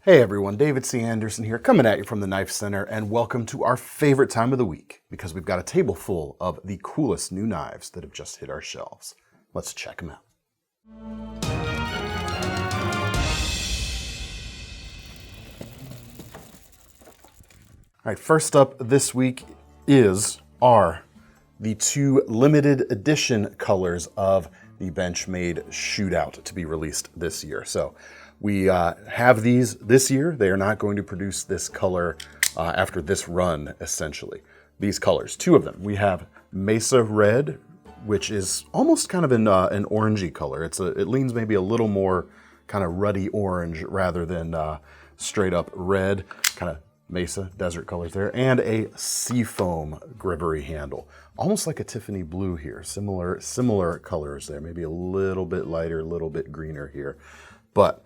Hey everyone, David C. Anderson here, coming at you from the Knife Center, and welcome to our favorite time of the week, because we've got a table full of the coolest new knives that have just hit our shelves. Let's check them out. Alright, first up this week are the two limited edition colors of the Benchmade Shootout to be released this year. So we have these this year. They are not going to produce this color after this run, essentially. These colors, two of them. We have Mesa Red, which is almost kind of an orangey color. It leans maybe a little more kind of ruddy orange rather than straight up red. Kind of Mesa desert colors there, and a seafoam gribbery handle, almost like a Tiffany blue here. Similar colors there, maybe a little bit lighter, a little bit greener here, but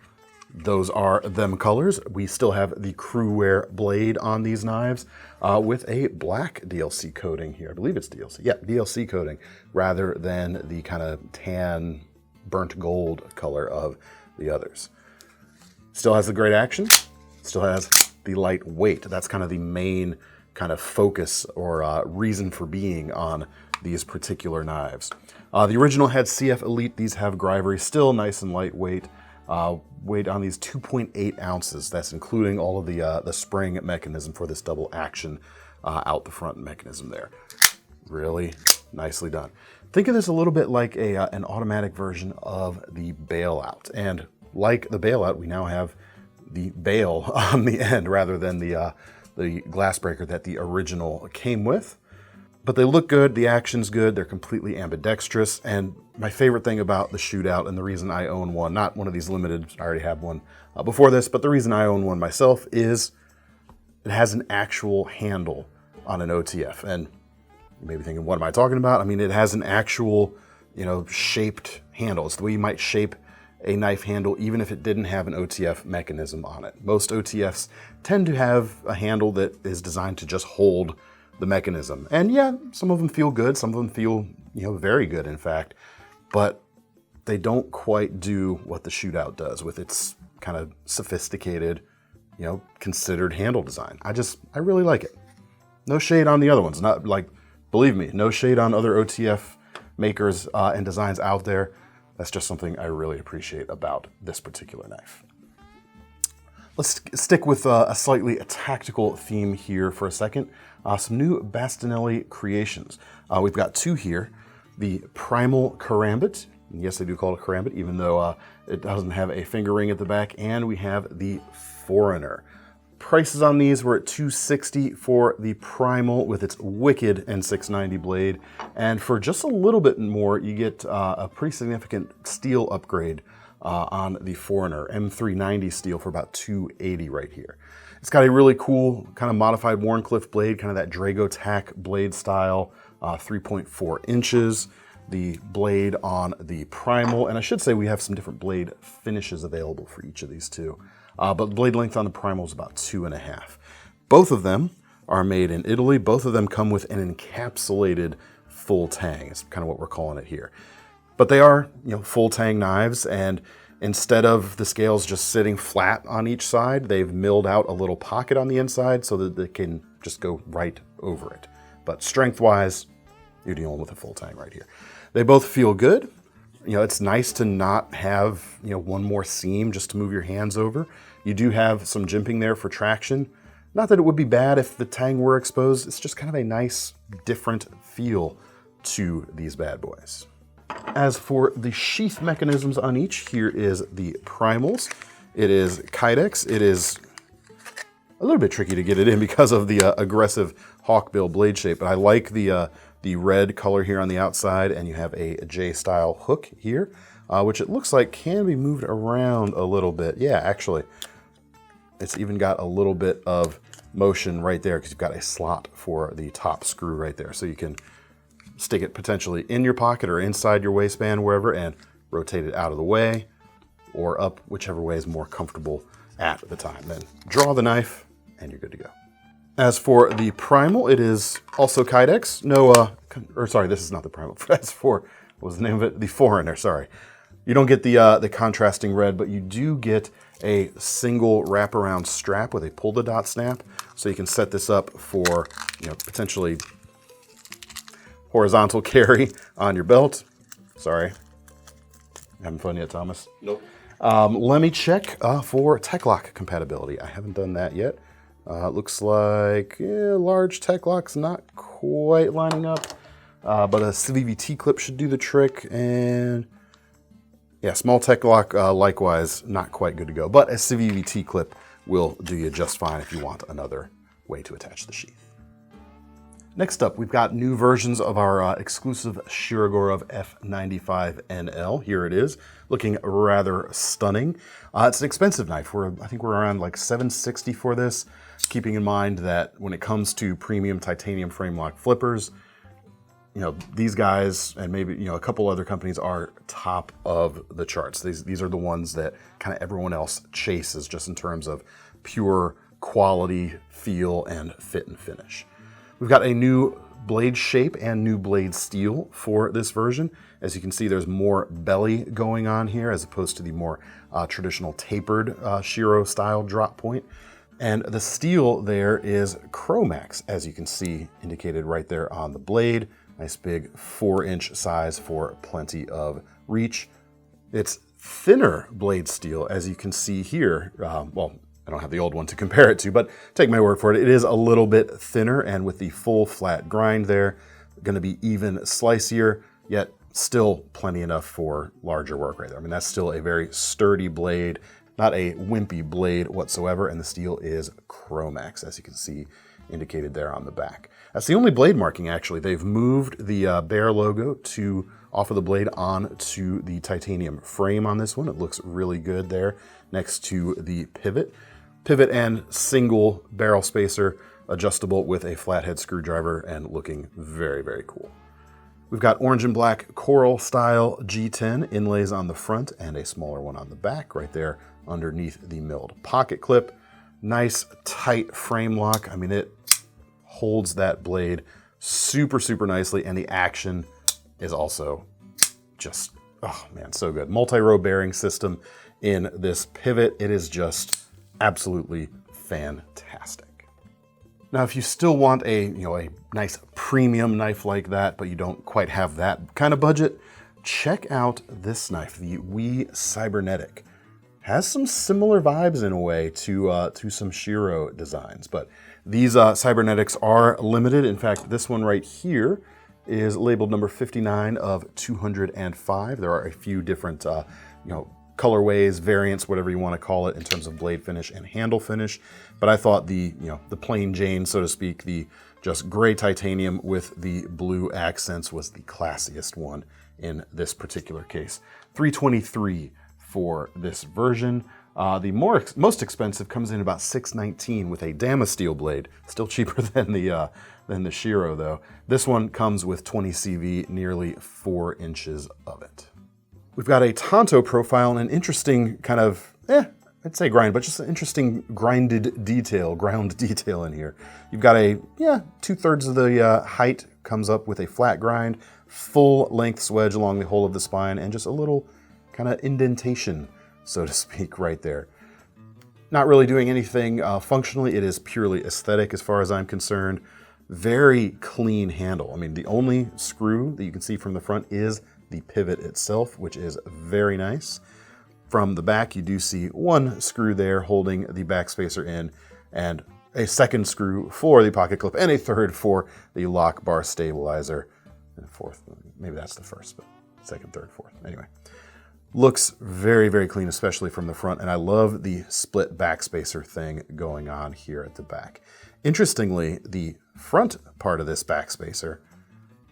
those are them colors. We still have the Crewwear blade on these knives with a black DLC coating here. I believe it's DLC. Yeah, DLC coating rather than the kind of tan burnt gold color of the others. Still has the great action. Still has the light weight. That's kind of the main kind of focus or reason for being on these particular knives. The original had CF Elite. These have Grivery, still nice and lightweight. Weight on these 2.8 ounces. That's including all of the spring mechanism for this double action out the front mechanism there. Really nicely done. Think of this a little bit like an automatic version of the Bailout. And like the Bailout, we now have the bail on the end rather than the glass breaker that the original came with. But they look good, the action's good, they're completely ambidextrous, and my favorite thing about the Shootout, and the reason I own one, not one of these limited, I already have one before this, but the reason I own one myself is it has an actual handle on an OTF. And you may be thinking, what am I talking about? I mean, it has an actual, shaped handle. It's the way you might shape a knife handle even if it didn't have an OTF mechanism on it. Most OTFs tend to have a handle that is designed to just hold the mechanism. And yeah, some of them feel good, some of them feel, very good in fact, but they don't quite do what the Shootout does with its kind of sophisticated, considered handle design. I really like it. No shade on the other ones, not like, believe me, no shade on other OTF makers and designs out there. That's just something I really appreciate about this particular knife. Let's stick with a slightly tactical theme here for a second. Some new Bastinelli creations. We've got two here. The Primal Karambit. And yes, they do call it a Karambit, even though it doesn't have a finger ring at the back. And we have the Foreigner. Prices on these were at $260 for the Primal with its wicked N690 blade. And for just a little bit more, you get a pretty significant steel upgrade on the Foreigner, M390 steel for about $280 right here. It's got a really cool kind of modified Wharncliffe blade, kind of that Dragotac blade style, 3.4 inches. The blade on the Primal, and I should say we have some different blade finishes available for each of these two. But the blade length on the Primal is about 2.5. Both of them are made in Italy. Both of them come with an encapsulated full tang. It's kind of what we're calling it here. But they are, full tang knives, and instead of the scales just sitting flat on each side, they've milled out a little pocket on the inside so that they can just go right over it. But strength-wise, you're dealing with a full tang right here. They both feel good. It's nice to not have, one more seam just to move your hands over. You do have some jimping there for traction. Not that it would be bad if the tang were exposed. It's just kind of a nice, different feel to these bad boys. As for the sheath mechanisms on each, here is the Primals. It is Kydex. It is a little bit tricky to get it in because of the aggressive hawkbill blade shape, but I like the red color here on the outside, and you have a J-style hook here, which it looks like can be moved around a little bit. Yeah, actually, it's even got a little bit of motion right there because you've got a slot for the top screw right there, so you can stick it potentially in your pocket or inside your waistband, wherever, and rotate it out of the way or up, whichever way is more comfortable at the time. Then draw the knife and you're good to go. As for the Primal, it is also Kydex. Sorry, this is not the Primal. As for, what was the name of it? The Foreigner, sorry. You don't get the contrasting red, but you do get a single wraparound strap with a pull-to-dot snap, so you can set this up for, you know, potentially horizontal carry on your belt. Sorry. Having fun yet, Thomas? Nope. Let me check for tech lock compatibility. I haven't done that yet. It looks like large tech lock's not quite lining up, but a CIVIVI T-clip should do the trick, and yeah, small tech lock likewise not quite good to go, but a CIVIVI T-clip will do you just fine if you want another way to attach the sheath. Next up, we've got new versions of our exclusive Shirogorov F95NL. Here it is, looking rather stunning. It's an expensive knife. I think we're around like $760 for this, keeping in mind that when it comes to premium titanium frame lock flippers, you know, these guys and maybe, you know, a couple other companies are top of the charts. These are the ones that kind of everyone else chases just in terms of pure quality, feel, and fit and finish. We've got a new blade shape and new blade steel for this version. As you can see, there's more belly going on here as opposed to the more traditional tapered Shiro style drop point. And the steel there is Chromax, as you can see indicated right there on the blade. Nice big 4-inch size for plenty of reach. It's thinner blade steel, as you can see here. Well, I don't have the old one to compare it to, but take my word for it. It is a little bit thinner, and with the full flat grind there, going to be even slicier, yet still plenty enough for larger work right there. I mean, that's still a very sturdy blade, not a wimpy blade whatsoever, and the steel is Chromax, as you can see indicated there on the back. That's the only blade marking, actually. They've moved the Bear logo off of the blade onto the titanium frame on this one. It looks really good there next to the pivot. Pivot and single barrel spacer, adjustable with a flathead screwdriver, and looking very, very cool. We've got orange and black coral style G10 inlays on the front and a smaller one on the back right there underneath the milled pocket clip. Nice tight frame lock. I mean, it holds that blade super, super nicely, and the action is also just, oh man, so good. Multi-row bearing system in this pivot. It is just absolutely fantastic. Now, if you still want a nice premium knife like that, but you don't quite have that kind of budget, check out this knife, the WE Cybernetic. Has some similar vibes in a way to some Shiro designs, but these Cybernetics are limited. In fact, this one right here is labeled number 59 of 205. There are a few different colorways, variants, whatever you want to call it, in terms of blade finish and handle finish. But I thought the plain Jane, so to speak, the just gray titanium with the blue accents was the classiest one in this particular case. $323 for this version. The most expensive comes in about $619 with a Damasteel blade, still cheaper than the Shiro though. This one comes with 20 CV, nearly 4 inches of it. We've got a Tonto profile and an interesting kind of, I'd say grind, but just an interesting ground detail in here. You've got a, 2/3 of the height comes up with a flat grind, full length swedge along the whole of the spine, and just a little kind of indentation, so to speak, right there. Not really doing anything functionally. It is purely aesthetic as far as I'm concerned. Very clean handle. I mean, the only screw that you can see from the front is the pivot itself, which is very nice. From the back, you do see one screw there holding the back spacer in, and a second screw for the pocket clip, and a third for the lock bar stabilizer. And fourth, maybe that's the first, but second, third, fourth. Anyway, looks very, very clean, especially from the front, and I love the split back spacer thing going on here at the back. Interestingly, the front part of this back spacer,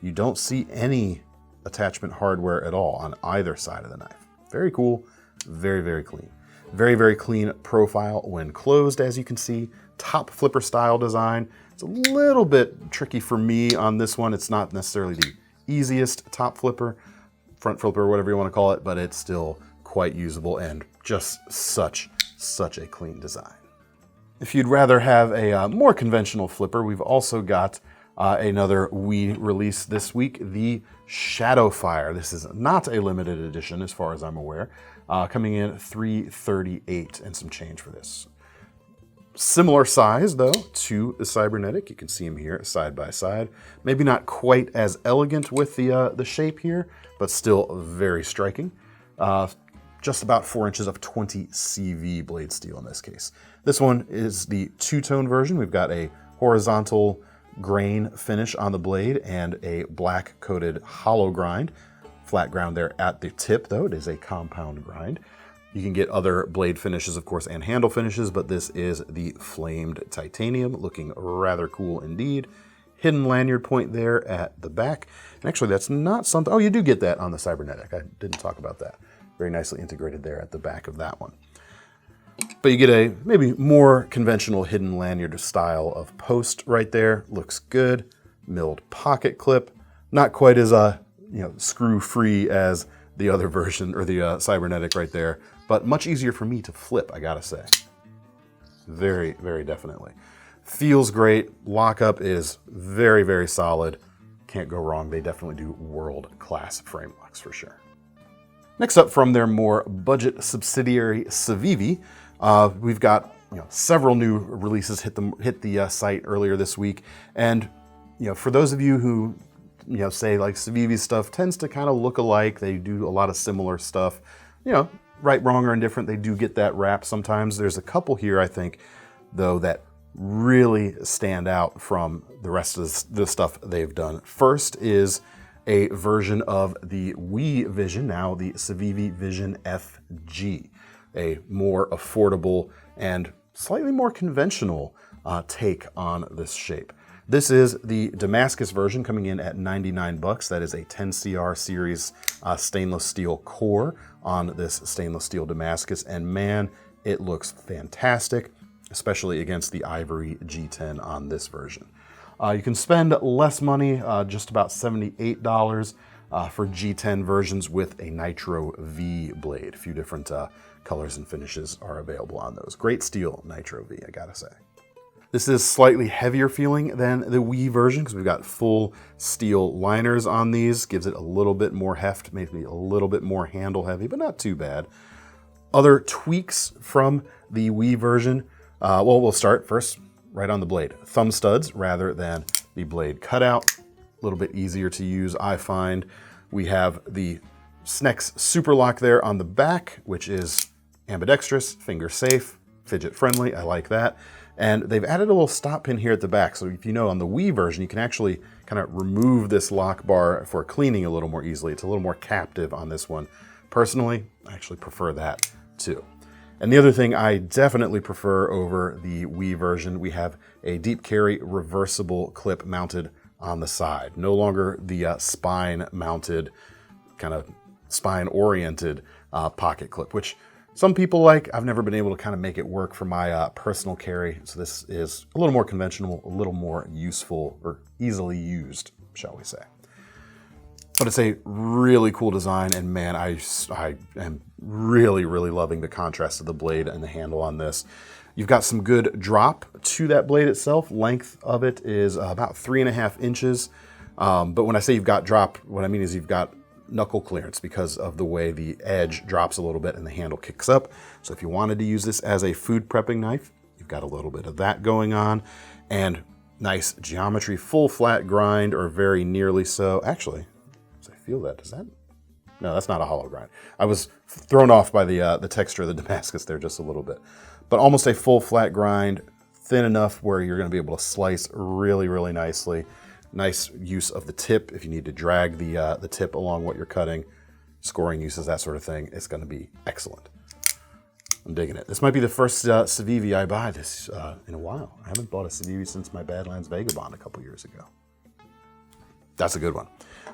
you don't see any attachment hardware at all on either side of the knife. Very cool, very, very clean. Very, very clean profile when closed, as you can see. Top flipper style design. It's a little bit tricky for me on this one. It's not necessarily the easiest top flipper, front flipper, whatever you want to call it, but it's still quite usable and just such a clean design. If you'd rather have a more conventional flipper, we've also got Another WE release this week, the Shadowfire. This is not a limited edition as far as I'm aware. Coming in at $338 and some change for this. Similar size, though, to the Cybernetic. You can see them here side by side. Maybe not quite as elegant with the shape here, but still very striking. Just about 4 inches of 20 CV blade steel in this case. This one is the two-tone version. We've got a horizontal grain finish on the blade and a black coated hollow grind. Flat ground there at the tip, though. It is a compound grind. You can get other blade finishes, of course, and handle finishes, but this is the flamed titanium, looking rather cool indeed. Hidden lanyard point there at the back. And actually, that's not something... Oh, you do get that on the Cybernetic. I didn't talk about that. Very nicely integrated there at the back of that one. But you get a maybe more conventional hidden lanyard style of post right there. Looks good. Milled pocket clip. Not quite as screw-free as the other version, or the Cybernetic right there, but much easier for me to flip, I gotta say. Very, very definitely. Feels great. Lockup is very, very solid. Can't go wrong. They definitely do world-class frame locks for sure. Next up, from their more budget subsidiary, CIVIVI, we've got several new releases hit the site earlier this week, and for those of you who say like CIVIVI stuff tends to kind of look alike, they do a lot of similar stuff, right, wrong, or indifferent, they do get that rap sometimes. There's a couple here, I think, though, that really stand out from the rest of the stuff they've done. First is a version of the WE Vision, now the CIVIVI Vision FG, a more affordable and slightly more conventional take on this shape. This is the Damascus version, coming in at $99. That is a 10CR series stainless steel core on this stainless steel Damascus, and man, it looks fantastic, especially against the ivory G10 on this version. You can spend less money, just about $78 for G10 versions with a Nitro V blade. A few different colors and finishes are available on those. Great steel Nitro V, I gotta say. This is slightly heavier feeling than the WE version because we've got full steel liners on these. Gives it a little bit more heft, maybe a little bit more handle heavy, but not too bad. Other tweaks from the WE version, well, we'll start first right on the blade. Thumb studs rather than the blade cutout. A little bit easier to use, I find. We have the Snex Super Lock there on the back, which is ambidextrous, finger safe, fidget friendly. I like that. And they've added a little stop pin here at the back. So if on the WE version, you can actually kind of remove this lock bar for cleaning a little more easily. It's a little more captive on this one. Personally, I actually prefer that too. And the other thing I definitely prefer over the WE version, we have a deep carry reversible clip mounted on the side. No longer the spine mounted, kind of spine oriented pocket clip, which some people like. I've never been able to kind of make it work for my personal carry. So this is a little more conventional, a little more useful, or easily used, shall we say. But it's a really cool design, and man, I am really, really loving the contrast of the blade and the handle on this. You've got some good drop to that blade itself. Length of it is about 3.5 inches. But when I say you've got drop, what I mean is you've got knuckle clearance because of the way the edge drops a little bit and the handle kicks up. So if you wanted to use this as a food prepping knife, you've got a little bit of that going on. And nice geometry, full flat grind, or very nearly so. Actually, feel that. Does that? No, that's not a hollow grind. I was thrown off by the texture of the Damascus there just a little bit. But almost a full flat grind, thin enough where you're going to be able to slice really, really nicely. Nice use of the tip if you need to drag the tip along what you're cutting. Scoring uses, that sort of thing. It's going to be excellent. I'm digging it. This might be the first CIVIVI I buy this in a while. I haven't bought a CIVIVI since my Badlands Vagabond a couple years ago. That's a good one.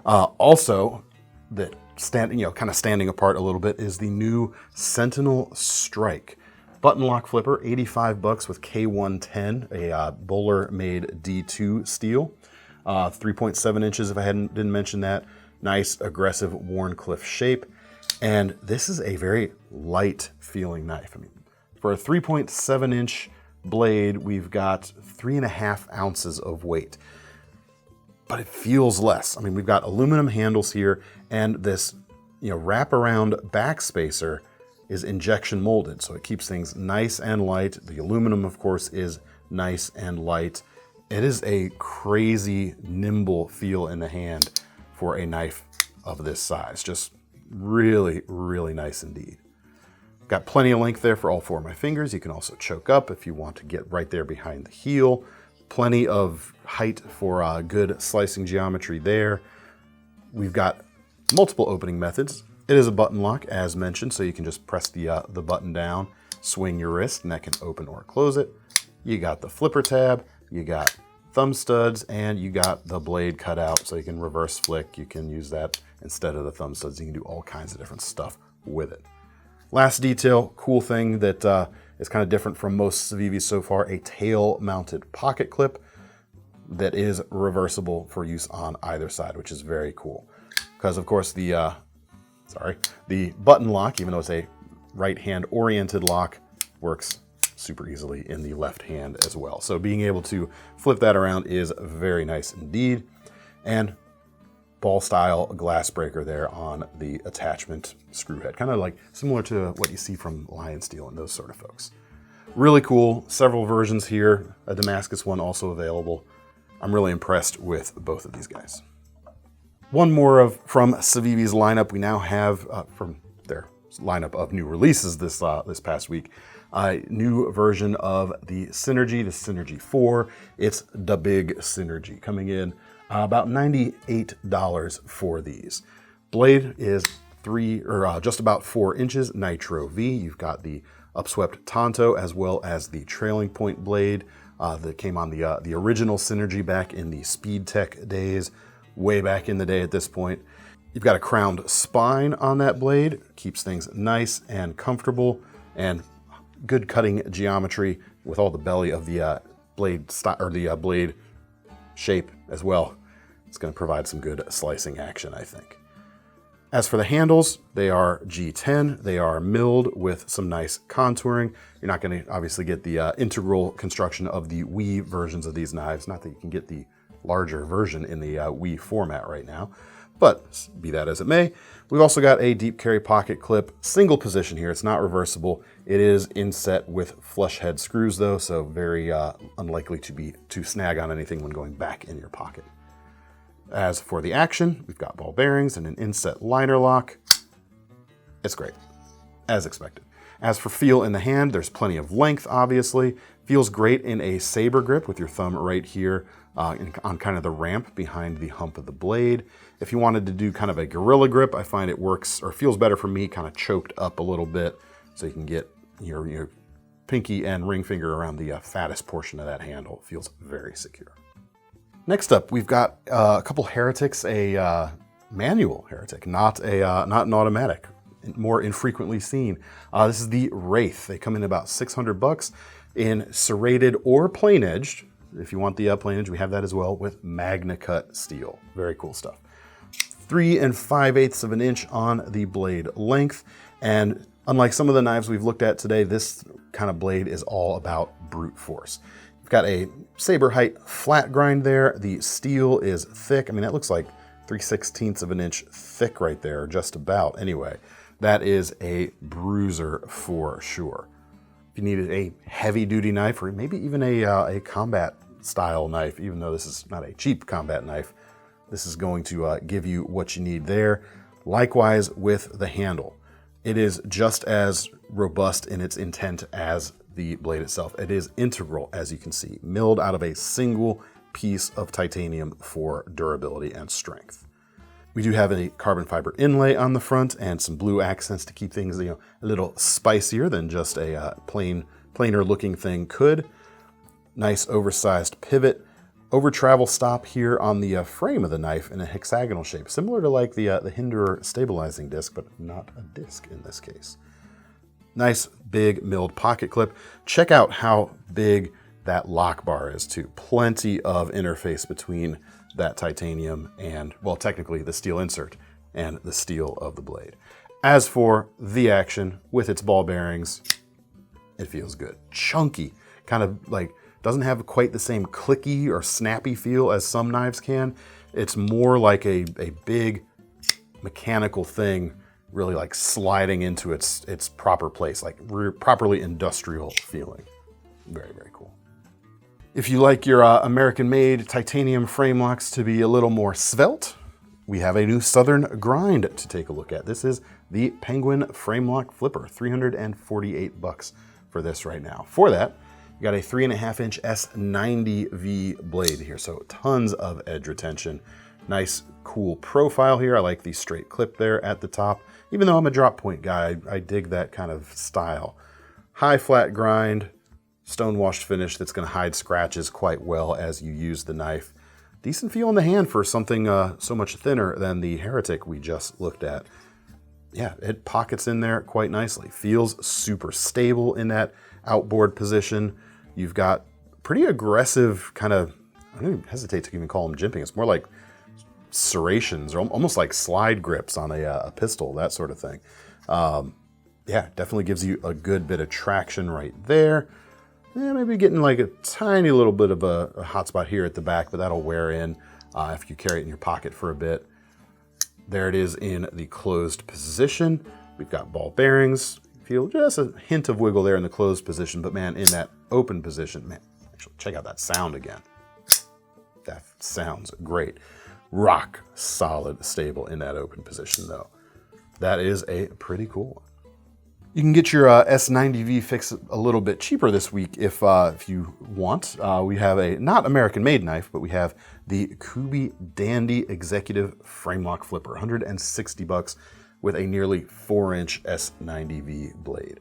Also, that kind of standing apart a little bit is the new Sentinel Strike button lock flipper, $85 with K110, a Bowler-made D2 steel, 3.7 inches. If I didn't mention that, nice aggressive Wharncliffe shape, and this is a very light feeling knife. I mean, for a 3.7 inch blade, we've got 3.5 ounces of weight. but it feels less. I mean, we've got aluminum handles here, and this, wraparound back spacer is injection molded, so it keeps things nice and light. The aluminum, of course, is nice and light. It is a crazy nimble feel in the hand for a knife of this size. Just really, really nice indeed. Got plenty of length there for all 4 of my fingers. You can also choke up if you want to get right there behind the heel. Plenty of height for good slicing geometry there. We've got multiple opening methods. It is a button lock, as mentioned, so you can just press the button down, swing your wrist, and that can open or close it. You got the flipper tab, you got thumb studs, and you got the blade cut out, so you can reverse flick. You can use that instead of the thumb studs. You can do all kinds of different stuff with it. Last detail, cool thing that is kind of different from most CIVIVIs so far, a tail-mounted pocket clip that is reversible for use on either side, which is very cool. Because, of course, the button lock, even though it's a right-hand oriented lock, works super easily in the left hand as well. So being able to flip that around is very nice indeed. And ball style glass breaker there on the attachment screw head, kind of like similar to what you see from Lion Steel and those sort of folks. Really cool. Several versions here, a Damascus one also available. I'm really impressed with both of these guys. One more from CIVIVI's lineup. We now have from their lineup of new releases this past week, a new version of the Synergy, the Synergy 4. It's the big Synergy, coming in about $98 for these. Blade is just about 4 inches, Nitro V. You've got the upswept Tonto as well as the trailing point blade that came on the original Synergy back in the Speed Tech days, way back in the day at this point. You've got a crowned spine on that blade, keeps things nice and comfortable, and good cutting geometry with all the belly of the blade blade shape as well. It's going to provide some good slicing action, I think. As for the handles, they are G10. They are milled with some nice contouring. You're not going to obviously get the integral construction of the Wii versions of these knives. Not that you can get the larger version in the Wii format right now, but be that as it may. We've also got a deep carry pocket clip, single position here. It's not reversible. It is inset with flush head screws though, so very unlikely to snag on anything when going back in your pocket. As for the action, we've got ball bearings and an inset liner lock. It's great, as expected. As for feel in the hand, there's plenty of length, obviously. Feels great in a saber grip with your thumb right here on kind of the ramp behind the hump of the blade. If you wanted to do kind of a gorilla grip, I find it works or feels better for me, kind of choked up a little bit, so you can get your pinky and ring finger around the fattest portion of that handle. It feels very secure. Next up, we've got a couple Heretics, a manual Heretic, not an automatic, more infrequently seen. This is the Wraith. They come in about $600 in serrated or plain edged. If you want the plain edge, we have that as well with Magna Cut steel. Very cool stuff. 3 5/8 of an inch on the blade length, and unlike some of the knives we've looked at today, this kind of blade is all about brute force. Got a saber height flat grind there. The steel is thick. I mean, that looks like 3/16 of an inch thick right there, just about. Anyway, that is a bruiser for sure. If you needed a heavy duty knife or maybe even a combat style knife, even though this is not a cheap combat knife, this is going to give you what you need there. Likewise with the handle. It is just as robust in its intent as the blade itself. It is integral, as you can see, milled out of a single piece of titanium for durability and strength. We do have a carbon fiber inlay on the front and some blue accents to keep things, a little spicier than just a plainer looking thing could. Nice oversized pivot. Over travel stop here on the frame of the knife in a hexagonal shape, similar to like the Hinderer stabilizing disc, but not a disc in this case. Nice big milled pocket clip. Check out how big that lock bar is too. Plenty of interface between that titanium and, well, technically the steel insert and the steel of the blade. As for the action with its ball bearings, it feels good. Chunky, kind of like Doesn't have quite the same clicky or snappy feel as some knives can. It's more like a big mechanical thing, really like sliding into its proper place, like properly industrial feeling. Very, very cool. If you like your American-made titanium frame locks to be a little more svelte, we have a new Southern grind to take a look at. This is the Penguin Frame Lock Flipper, $348 for this right now. For that, you got a 3.5-inch S90V blade here, so tons of edge retention. Nice, cool profile here. I like the straight clip there at the top. Even though I'm a drop point guy, I dig that kind of style. High flat grind, stone washed finish that's going to hide scratches quite well as you use the knife. Decent feel in the hand for something so much thinner than the Heretic we just looked at. Yeah, it pockets in there quite nicely. Feels super stable in that outboard position. You've got pretty aggressive kind of, I don't even hesitate to even call them jimping. It's more like serrations or almost like slide grips on a pistol, that sort of thing. Yeah, definitely gives you a good bit of traction right there. Yeah, maybe getting like a tiny little bit of a hot spot here at the back, but that'll wear in if you carry it in your pocket for a bit. There it is in the closed position. We've got ball bearings. Feel just a hint of wiggle there in the closed position, but man, in that open position, man, actually check out that sound again. That sounds great. Rock solid, stable in that open position though. That is a pretty cool one. You can get your S90V fix a little bit cheaper this week if you want. We have a not American-made knife, but we have the Kubey Dandy Executive Frame Lock Flipper, $160 with a nearly 4-inch S90V blade.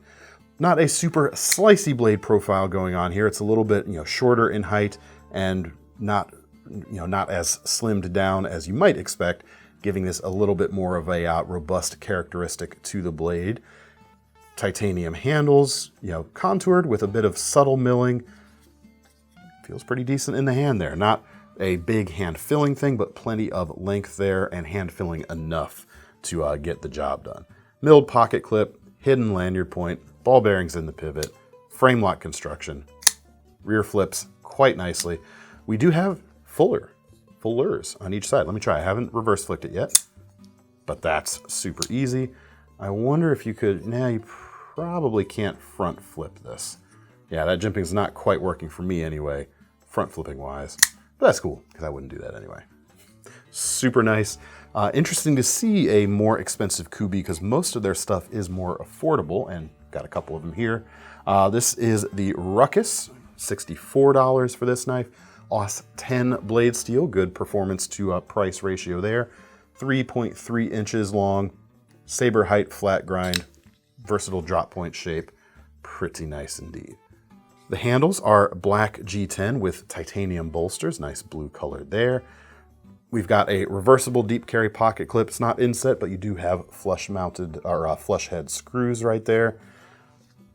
Not a super slicey blade profile going on here. It's a little bit shorter in height and not as slimmed down as you might expect, giving this a little bit more of a robust characteristic to the blade. Titanium handles, contoured with a bit of subtle milling. Feels pretty decent in the hand there. Not a big hand filling thing, but plenty of length there and hand filling enough to get the job done. Milled pocket clip, hidden lanyard point, ball bearings in the pivot, frame lock construction, rear flips quite nicely. We do have fullers on each side. Let me try. I haven't reverse flicked it yet, but that's super easy. I wonder if you could, you probably can't front flip this. Yeah, that jimping's not quite working for me anyway, front flipping wise, but that's cool because I wouldn't do that anyway. Super nice. Interesting to see a more expensive Kubey because most of their stuff is more affordable, and got a couple of them here. This is the Ruckus, $64 for this knife. OS 10 blade steel, good performance to price ratio there. 3.3 inches long, saber height, flat grind, versatile drop point shape. Pretty nice indeed. The handles are black G10 with titanium bolsters, nice blue color there. We've got a reversible deep carry pocket clip. It's not inset, but you do have flush mounted or flush head screws right there.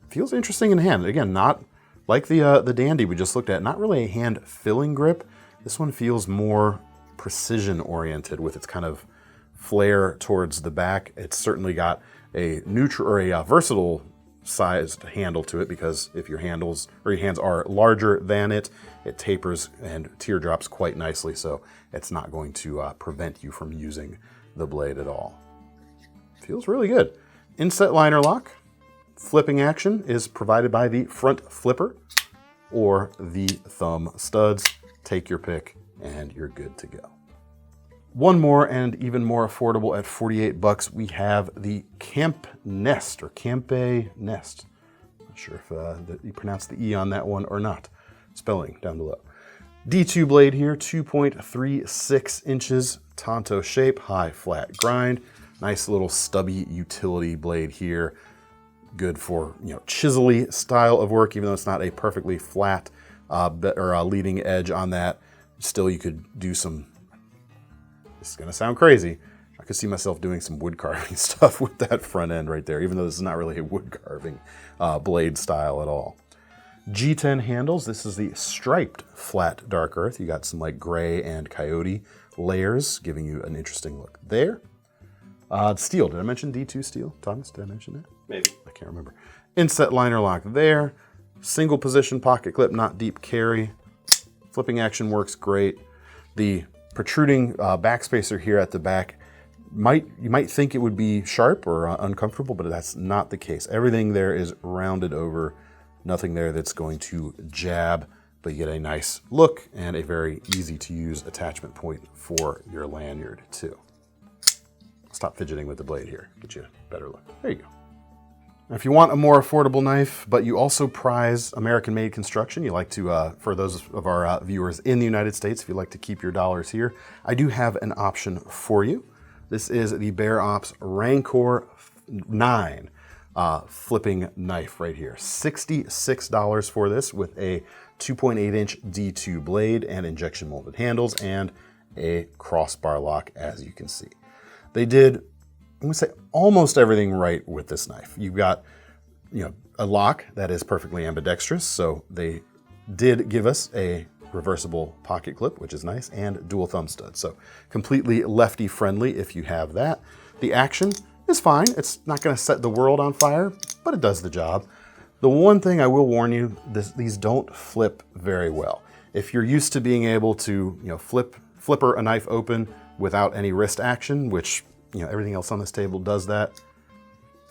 Feels interesting in hand. Again, not like the Dandy we just looked at, not really a hand filling grip. This one feels more precision oriented with its kind of flare towards the back. It's certainly got a neutral or a versatile sized handle to it because if your hands are larger than it, it tapers and teardrops quite nicely, so it's not going to prevent you from using the blade at all. Feels really good. Inset liner lock. Flipping action is provided by the front flipper or the thumb studs. Take your pick and you're good to go. One more and even more affordable at $48, we have the Campe Nest or Campe Nest. Not sure if you pronounce the E on that one or not. Spelling down below. D2 blade here, 2.36 inches, Tonto shape, high flat grind. Nice little stubby utility blade here. Good for chisel-y style of work, even though it's not a perfectly flat leading edge on that. Still, you could do some. This is gonna sound crazy. I could see myself doing some wood carving stuff with that front end right there, even though this is not really a wood carving blade style at all. G10 handles. This is the striped flat dark earth. You got some like gray and coyote layers, giving you an interesting look there. Steel. Did I mention D2 steel? Thomas, did I mention that? Maybe. I can't remember. Inset liner lock there. Single position pocket clip, not deep carry. Flipping action works great. The protruding backspacer here at the back, you might think it would be sharp or uncomfortable, but that's not the case. Everything there is rounded over, nothing there that's going to jab, but you get a nice look and a very easy to use attachment point for your lanyard too. Stop fidgeting with the blade here, get you a better look. There you go. Now, if you want a more affordable knife, but you also prize American-made construction, you like to, for those of our viewers in the United States, if you like to keep your dollars here, I do have an option for you. This is the Bear Ops Rancor IX flipping knife right here. $66 for this with a 2.8-inch D2 blade and injection molded handles and a crossbar lock, as you can see. They did, I'm gonna say, almost everything right with this knife. You've got, a lock that is perfectly ambidextrous, so they did give us a reversible pocket clip, which is nice, and dual thumb stud. So completely lefty friendly if you have that. The action is fine. It's not gonna set the world on fire, but it does the job. The one thing I will warn you, these don't flip very well. If you're used to being able to, flipper a knife open without any wrist action, which everything else on this table does that,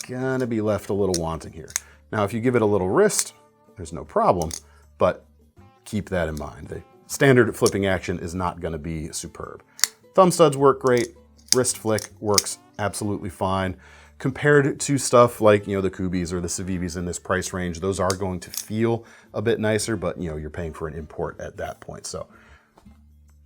gonna be left a little wanting here. Now, if you give it a little wrist, there's no problem, but keep that in mind. The standard flipping action is not gonna be superb. Thumb studs work great. Wrist flick works absolutely fine. Compared to stuff like, the Kubeys or the CIVIVIs in this price range, those are going to feel a bit nicer, but you're paying for an import at that point. So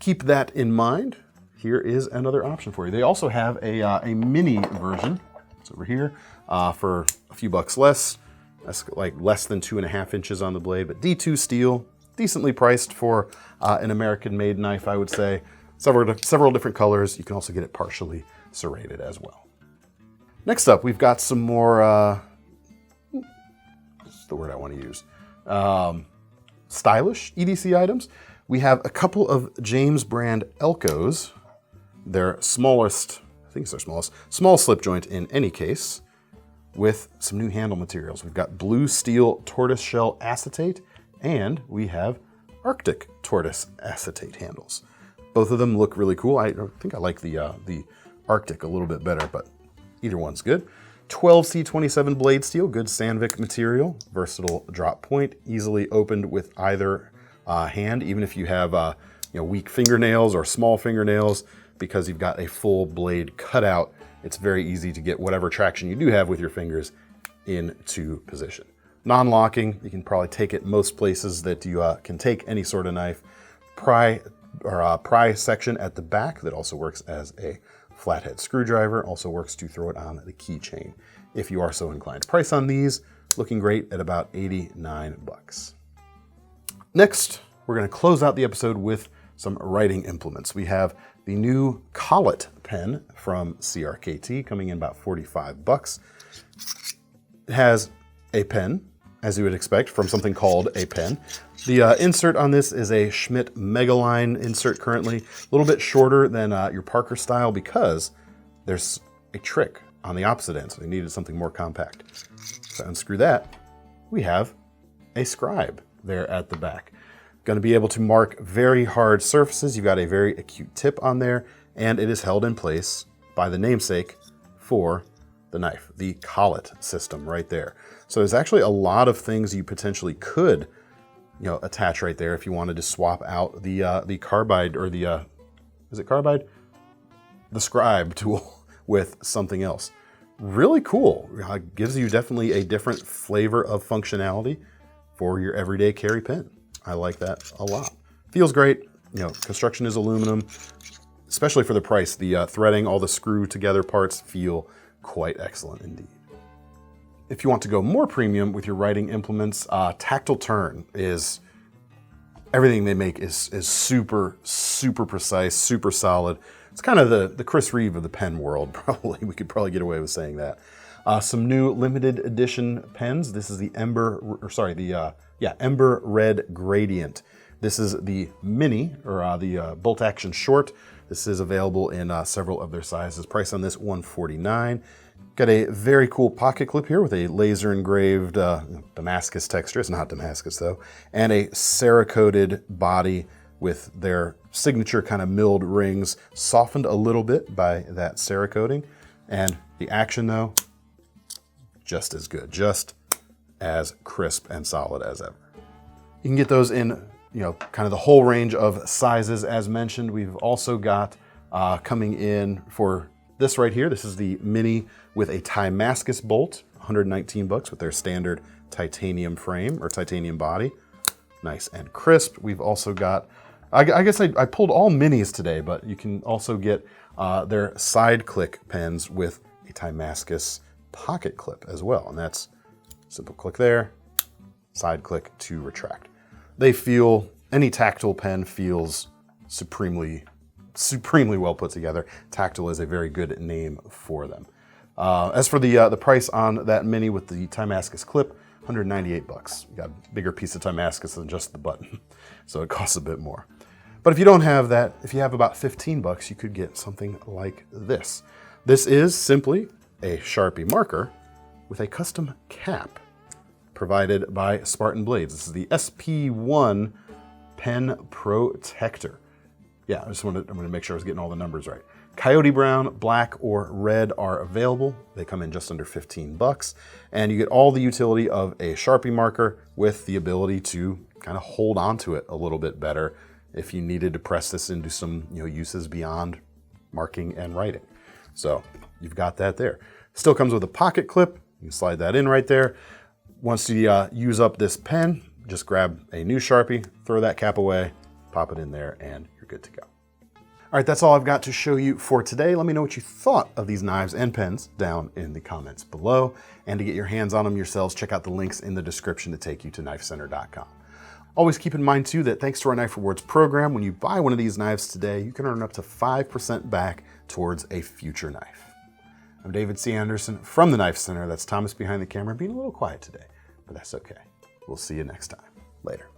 keep that in mind. Here is another option for you. They also have a mini version. It's over here for a few bucks less. That's like less than 2.5 inches on the blade, but D2 steel, decently priced for an American-made knife, I would say. Several different colors. You can also get it partially serrated as well. Next up, we've got some more, what's the word I want to use? Stylish EDC items. We have a couple of James brand Elkos. Their smallest, I think it's their smallest, small slip joint in any case, with some new handle materials. We've got blue steel tortoiseshell acetate, and we have Arctic tortoise acetate handles. Both of them look really cool. I think I like the Arctic a little bit better, but either one's good. 12C27 blade steel, good Sandvik material, versatile drop point, easily opened with either hand, even if you have weak fingernails or small fingernails, because you've got a full blade cutout. It's very easy to get whatever traction you do have with your fingers into position. Non-locking, you can probably take it most places that you can take any sort of knife. Pry section at the back that also works as a flathead screwdriver, also works to throw it on the keychain if you are so inclined. Price on these looking great at about 89 bucks. Next, we're going to close out the episode with some writing implements. We have the new Collet Pen from CRKT coming in about 45 bucks. It has a pen, as you would expect from something called a pen. The insert on this is a Schmidt Megaline insert currently, a little bit shorter than your Parker style because there's a trick on the opposite end, so they needed something more compact. So unscrew that, we have a scribe there at the back. Going to be able to mark very hard surfaces. You've got a very acute tip on there, and it is held in place by the namesake for the knife, the collet system right there. So there's actually a lot of things you potentially could, attach right there if you wanted to swap out the carbide or the, is it carbide? The scribe tool with something else. Really cool. Gives you definitely a different flavor of functionality for your everyday carry pen. I like that a lot. Feels great. Construction is aluminum, especially for the price. The threading, all the screw together parts feel quite excellent indeed. If you want to go more premium with your writing implements, Tactile Turn is, everything they make is super, super precise, super solid. It's kind of the Chris Reeve of the pen world, probably. We could probably get away with saying that. Some new limited edition pens. This is the Ember Red Gradient. This is the mini, or the bolt action short. This is available in several of their sizes. Price on this $149. Got a very cool pocket clip here with a laser engraved Damascus texture. It's not Damascus though. And a Cerakoted body with their signature kind of milled rings, softened a little bit by that Cerakoting. And the action though, just as good, just as crisp and solid as ever. You can get those in, you know, kind of the whole range of sizes as mentioned. We've also got coming in for this right here. This is the mini with a Damascus bolt, 119 bucks with their standard titanium frame or titanium body. Nice and crisp. We've also got, I guess I pulled all minis today, but you can also get their side click pens with a Damascus pocket clip as well. And that's simple click there, side click to retract. They feel, any tactile pen feels supremely well put together. Tactile is a very good name for them. As for the price on that mini with the Damascus clip, 198 bucks. You got a bigger piece of Damascus than just the button, so it costs a bit more. But if you don't have that, if you have about 15 bucks, you could get something like this. This is simply a Sharpie marker with a custom cap provided by Spartan Blades. This is the SP1 Pen Protector. Yeah, I'm going to make sure I was getting all the numbers right. Coyote brown, black, or red are available. They come in just under 15 bucks. And you get all the utility of a Sharpie marker with the ability to kind of hold onto it a little bit better if you needed to press this into some, you know, uses beyond marking and writing. So you've got that there. Still comes with a pocket clip. You can slide that in right there. Once you use up this pen, just grab a new Sharpie, throw that cap away, pop it in there, and you're good to go. All right, that's all I've got to show you for today. Let me know what you thought of these knives and pens down in the comments below. And to get your hands on them yourselves, check out the links in the description to take you to KnifeCenter.com. Always keep in mind too that thanks to our Knife Rewards program, when you buy one of these knives today, you can earn up to 5% back towards a future knife. I'm David C. Anderson from the Knife Center. That's Thomas behind the camera, being a little quiet today, but that's okay. We'll see you next time. Later.